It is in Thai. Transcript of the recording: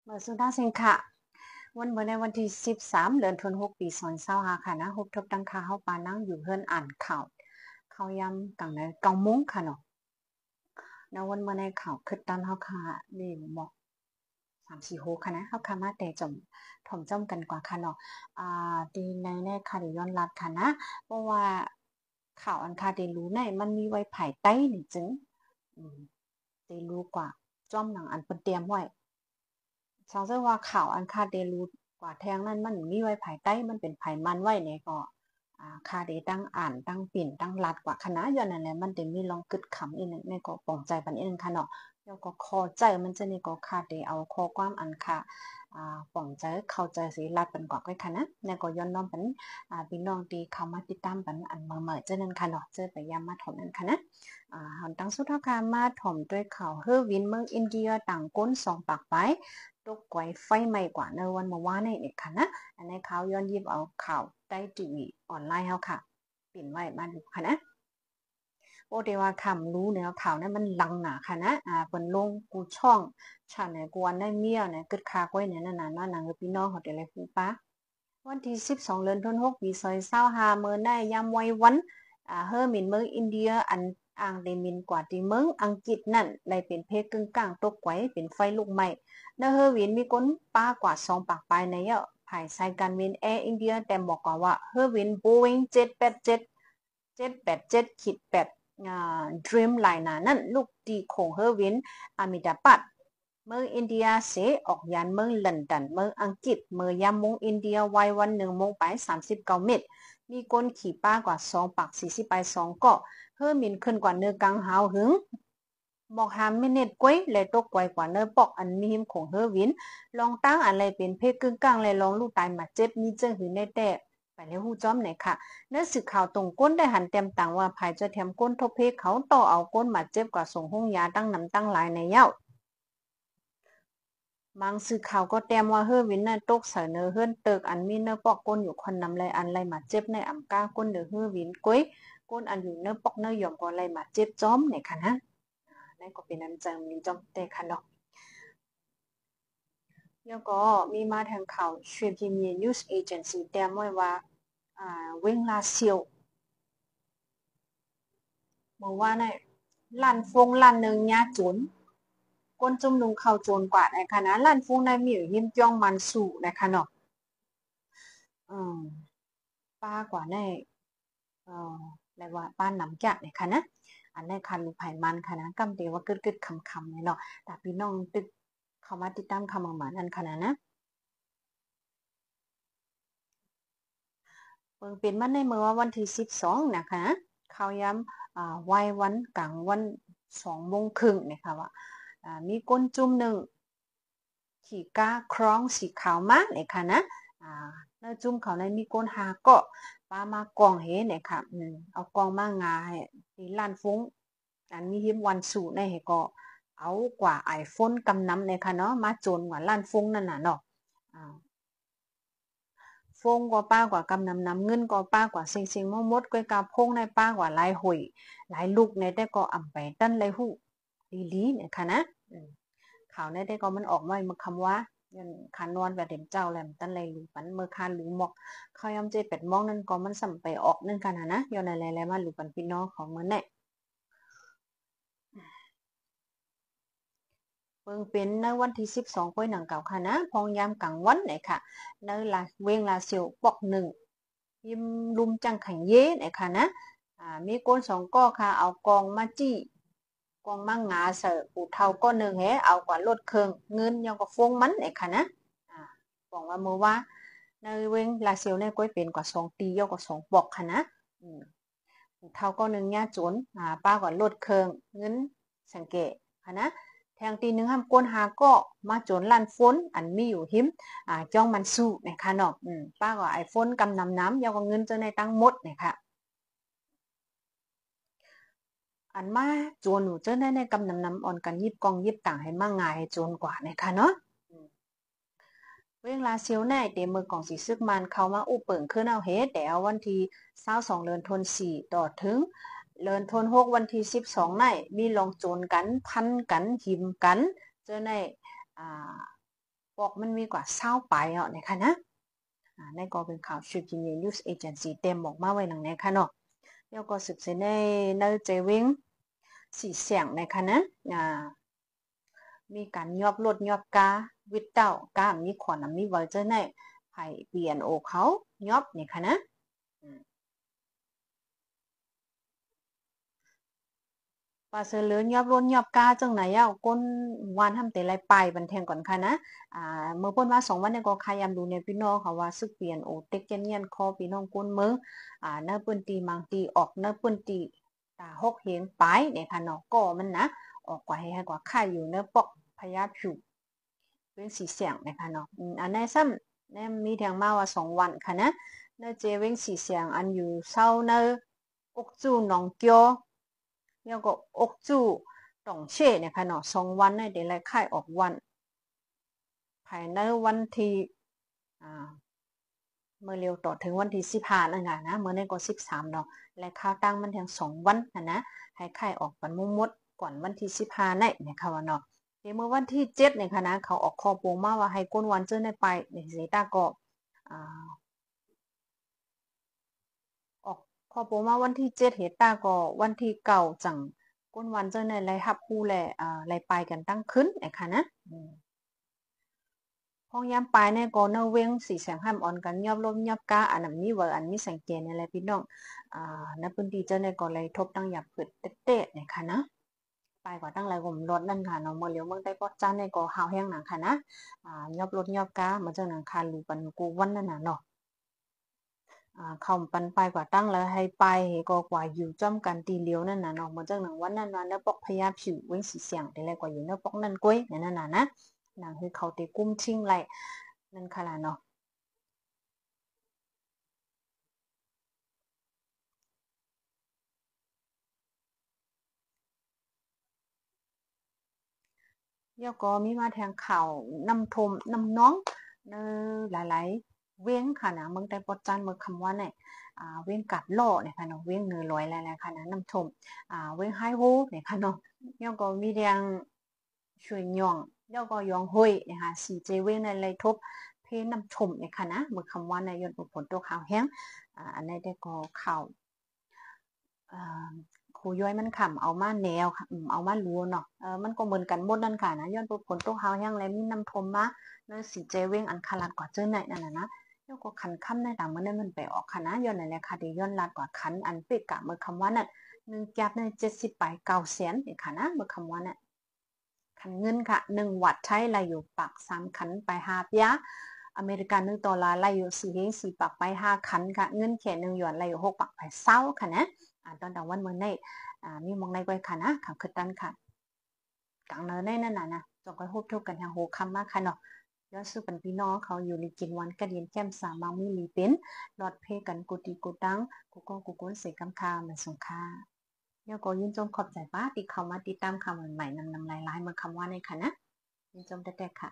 เมื่อสุดาเซงค่ะวันเมื่อในวันที่13เดือนธันวาคมปี2025ค่ะนะฮบทบตั้งค่าเฮาปานั่งอยู่เฮือนอ่านข่าวยำกังใน9 โมงค่ะเนาะในวันเมื่อในข่าวคึดตันเฮาค่ะนี่หมอก3-4โหค่ะนะเฮาค่ะมาแต่จมถ่อมจ้อมกันกว่าค่ะเนาะดีในค่ะได้ย้อนลัดค่ะนะเพราะว่าข่าวอันค่ะได้รู้ในมันมีไว้ภายใต้นี่จึงได้รู้กว่าจ้อมหนังอันเปิ้นเตรียมไว้ สองซึ่งว่าข่าวอันคาเดรูกว่าแทงนั้นมันมีไว้ภายใต้มันเป็นภายมันไว้เนี่ยก็คาเดตั้งอ่านตั้งปิ่นตั้งลัดกว่าคณะย้อนนั่นแหละมันเต็มีลองกึดขำอีกนึงในก็ปองใจปันอีกนึงค่ะเนาะแล้วก็คอใจมันจะนี่ก็คาเดเอาคอความอันค่ะปองใจเข้าใจสิลัดเป็นกว่าไว้ค่ะนะแล้วก็ย้อนน้อมเป็นพี่น้องที่เข้ามาติดตามปันอันเมื่อเจ้านั้นค่ะเนาะเจอไปยามมาถมนั้นค่ะนะหันตั้งสุดท้าค่ะมาถมด้วยข่าวเฮอวินเมืองอินเดียต่างก้น2 ปากไปตกไกวไฟไหม้กว่าในวันเมื่อวานนี่ค่ะนะอันนี้ข่าวย้อนยิบเอาข่าวได้ทีวีออนไลน์เฮาค่ะปิ่นไว้มาดูค่ะนะโอ้เดี๋ยวว่าคำรู้เนี่ยข่าวนั้นมันลังหนาค่ะนะเปิ้นลงกูช่องชาแนลกวนได้เมียเนี่ยกึดคาก้อยเนี่ยนั่นน่ะเนาะนางพี่น้องเขาเดี๋ยวเลยฮู้ปะวันที่12เดือนธันวาคมปี2025เมื่อได้ยามไว้วันเฮอมินเมืองอินเดียอันอ่างเดมินกว่าที่เมืองอังกฤษนั่นเลยเป็นเพกึ่งกลางตกไกวเป็นไฟลุกไหม้เนเฮอวินมีคนป้ากว่า2 ปากปลายในภายสายการบินแอร์อินเดียแต่บอกว่าเฮอวินโบอิง787Dream Liner นั่นลูกดีของเฮอวินอามิดาปัดเมืองอินเดียเสออกยานเมืองลอนดอนเมืองอังกฤษเมื่อยามมงอินเดียไว้วัน1 โมงไป39 เมตรมีคนขี่ป้ากว่า2 ปาก40ไป2เกาะเฮอมินขึ้นกว่าเนื้อกลางหาวหึงบอกหามมิเนตกวยเลยตกไกวกว่าเนื้อปอกอันมีหิมของเฮอวินลองตั้งอะไรเป็นเพศกึ่งกลางเลยลองลูกตายมาเจ็บมีเจ้าหือในแต่ไปแล้วหู้จ้อมไหนค่ะเนื้อสื่อข่าวตรงก้นได้หันเต็มต่างว่าภายจะแถมก้นทบเพเขาต่อเอาก้นมาเจ็บกว่าส่งห้องยาตั้งนำตั้งหลายในเย้าบางสื่อข่าวก็แต้มว่าเฮอวินน่ะตกเสนอเฮือนเติกอันมีเนื้อปอกก้นอยู่คนนำเลยอันไรมาเจ็บในอ่ำก้าก้นเดือเฮอวินก้อยก้นอันอยู่เนื้อปอกเนื้อยอมก็ไรมาเจ็บจ้อมในค่ะนะนั่นก็เป็นอันจังมีจ้อมแต่ค่ะเนาะแล้วก็มีมาทางข่าวชวยพิมีนิวส์เอเจนซี่แต้มไว้ว่าเวงลาเซียวเมื่อว่าในลั่นหนึ่งญาจุนก้นจุ่มนุงเข้าโจนกว่าในคณะลั่นฟงในมีอยู่หิมจ้องมันสู่นะคะเนาะอืมป้ากว่าในอะไรว่าป้านน้ำจักเนี่ยค่ะนะอันในคันลูกไผ่มันค่ะนะกำเดียวว่ากึดคำเนี่ยเนาะแต่พี่น้องตึกเข้ามาติดตามคำประมาณนั้นค่ะนะเปิงเป็นมันในเมื่อวันที่12นะคะข่าวย้ำวัยวันกลางวัน2 โมงครึ่งนะคะว่ามีก้นจุ่มหนึ่งขี่ก้าครองสีขาวมากเลยค่ะนะเนื้อจุ่มเขาในมีก้นหาเกาะปลามากองเห็นเนี่ยค่ะเอากองมางาให้ที่ล้านฟุ้งอันมีหิมวันสู่ในเหก็เอากว่าไอโฟนกำน้ำเลยค่ะเนาะมาโจนกว่าล้านฟุ้งนั่นน่ะเนาะฟงก็ป้ากว่ากำนำเงินก็ป้ากว่าสิงมดก้อยกาพงในป้ากว่าหลายหอยหลายลูกในได้ก็อ่ำไปตั้นเลยหู้ลีเนี่ยค่ะนะข่าวในได้ก็มันออกมาเมื่อคำว่ายันคานอนแบบเด่นเจ้าแหลมตั้นเลยหรือปันเมื่อคานหรือหมอกเขายำเจเป็ดมองนั่นก็มันสัมไปออกนั่นกันนะย้อนอะไรมาหรือปันพี่น้องของมันแน่เปิงเป็นในวันที่12ก้อยหนังเก่าค่ะนะพองยามกลางวันเนี่ยค่ะในลาเวงลาเซียวปอกหนึ่งยิมลุมจังขังเย่เนี่ยค่ะนะมีก้น2 ก้อค่ะเอากองมาจี้กองมังงาเสือปูเทาก็หนึ่งเอากว่าลดเครื่องเงินยังก็ฟงมันเนี่ยค่ะนะบอกว่าเมื่อว่าในเวงลาเซียวเนี่ยก้อยเป็นกว่า2 ตียกกว่า2 ปอกค่ะนะปูเทาก็หนึ่งเนี่ยจนป้ากว่าลดเครื่องเงินสังเกตค่ะนะแทงตีหนึ่งห้ามก้นหาก็มาจนลั่นฝนอันมีอยู่หิมจ้องมันสู้นะคะเนาะป้าก็ไอโฟนกำนำน้ำยาวกับเงินเจ้าในตั้งหมดนะคะอันมาโจนหนูเจ้าในกำนำน้ำอ่อนกันยิบกองยิบต่างให้มากง่ายให้โจนกว่านะคะเนาะเวลาเซียวแน่เตมือกองสีซึกมันเขามาอู้เปิ่งขึ้นเอาเฮแต่เอาวันที่22เดือนธันวาคมต่อถึงเดือนธันวาคมวันที่12ในมีลองโจนกันพันกันหิมกันเจ้าในอ่าป อกมันมีกว่าเศร้าไปนะคะนะในก็เป็นข่าวชื่อ Guinea News Agency เต็มบอกมาไว้หนังนะคะเนาะแล้วก็สืบเสในเจวิงสีเสียงนะคะนะมีการยอบรถยอบกาวิดเต้ากามีขวานมีไวเจอร์ในไผ่เปลี่ยนโอเขายอบนะคะนะปลาเสือเหลือยอบรนยอบกาจังไหนก้นวานทำแต่ไรไปบันเทิงก่อนค่ะนะเมื่อพ้นมา2 วันเนี่ยก็ขยามดูในพี่น้องค่ะว่าซึกเปลี่ยนโอเต็กเนียนคอพี่น้องก้นเมืองเนื้อปืนตีมังตีออกเนื้อปืนตีตาหกเห็นไปเนี่ยค่ะเนาะก็มันนะออกกว่าให้กว่าค่ายอยู่เนื้อปอกพยาผิวเป็นสีเสียงนะคะเนาะอันในซ้ำเนี่ยมีแทงมาว่า2 วันค่ะนะเนื้อเจเว้งสีเสียงอันอยู่เศร้าเนื้ออกจูหนองเกียวแล้วก็อกจูต่องเช่เนี่ยค่ะเนาะ2 วันเนี่ยเดี๋ยวไล่ค่ายออกวันภายในวันที่เมื่อเร็วต่อถึงวันที่15นั่นค่ะนะเมื่อในก็13เนาะและข้าวตั้งมันแทง2 วันนะให้ค่ายออกวันมุ่งมดก่อนวันที่15นี่นะคะว่าเนาะเดี๋ยวเมื่อวันที่7เนี่ยค่ะนะเขาออกคอโปงมาว่าให้ก้นวันเจอในไปในเซตาก็ออกคอโปมาวันที่7เฮตาก็วันที่9จังก้นวันเจอในไรฮับคู่แหละไรไปกันตั้งขึ้นนะคะนะห้องยามปลายเนี่ยก็เนเว้งสีแสงห้ามอ่อนกันยอบลมยอบกาอันนั้นมีเวอร์อันมีสังเกตในอะไรพี่น้องนับพื้นที่เจ้าเนี่ยก็เลยทบตั้งหยับเปิดเตะๆนะคะนะไปกว่าตั้งไรผมรถนั่นค่ะเนาะเมื่อเลี้ยวเมืองได้ก็จ้าเนี่ยก็หาวแห้งหนังค่ะนะยอบรถยอบกามาเจ้าหนังคาลูปันกูวันนั่นน่ะเนาะเข้าปันไปกว่าตั้งแล้วให้ไปก็กว่าอยู่จ้อมกันตีเลี้ยวนั่นน่ะเนาะมาจากหนังวันนั้นวันแล้วปอกพยาผิวเว้งสีเสียงแต่แรกกว่าอยู่เนื้อปอกนั่นก้อยนั่นน่ะนะนางคือเขาตีกุ้มชิงไรนั่นค่ะล่ะเนาะเดี๋ยวก็มีมาแทงข่าวนำทมนำน้องเนหลายๆเว้งค่ะนะเมืองแต่ปอจันเมืองคำว่าเนี่ยเว้งกัดล่อเนี่ยค่ะเนาะเว้งเนื้อลอยหลายๆค่ะนะนำทมเว้งไฮโฮเนี่ยค่ะเนาะเดี๋ยวก็มีแดงช่วยย่องเดี๋ยวก็ยองห้อยนะคะสีเจเว้งในไรทบเพนำชมเนี่ยค่ะนะเมืองคำว่าในยนต์ผลตัวข่าวแห้งอันนี้ได้ก็ข่าวครูย้อยมันขำเอามาแนวค่ะเอามาลัวเนาะมันก็เหมือนกันหมดนั่นค่ะนะย้อนตัวผลตัวเฮาแห้งแล้วมีน้ำทมมาเนื้อสีเจเว้งอันคาลัดกว่าเจอไหนนั่นนะย้อนก็ขันค่ำในต่างมันได้มันไปออกค่ะนะย้อนไหนแหละค่ะดีย้อนลัดกว่าขันอันเปกะเมื่อคำว่านั่น1 แก๊บใน70ไป900,000เนี่ยค่ะนะเมื่อคำว่านั่นขันเงินค่ะ1 วัตต์ใช้ไรอยู่ปัก3ขันไป5 ยะอเมริกัน$1ไรอยู่4 เฮง4ปักไป5ขันค่ะเงินแค่1 หยวนไรอยู่6ปักไปเศร้าค่ะนะตอนดังวันเมื่อในมีมองในไว้ค่ะนะขังคือตันค่ะกังเนอในนั่นน่ะนะจงก็ฮูบทุกกันทางโหคำมากค่ะเนาะย้อนสู้เป็นพี่น้องเขาอยู่ในกินวันกระเดียนแก้มสามังมีลีเป็นหลอดเพกันกูตีกูตังกูก็กูก้นเสกำคาเหมือนสงค่าเดี๋ยวก็ยินจมขอบใจป้าติดเข้ามาติดตามคำใหม่ๆนำลายๆเมื่อคำว่าในค่ะนะยินจมแต่ค่ะ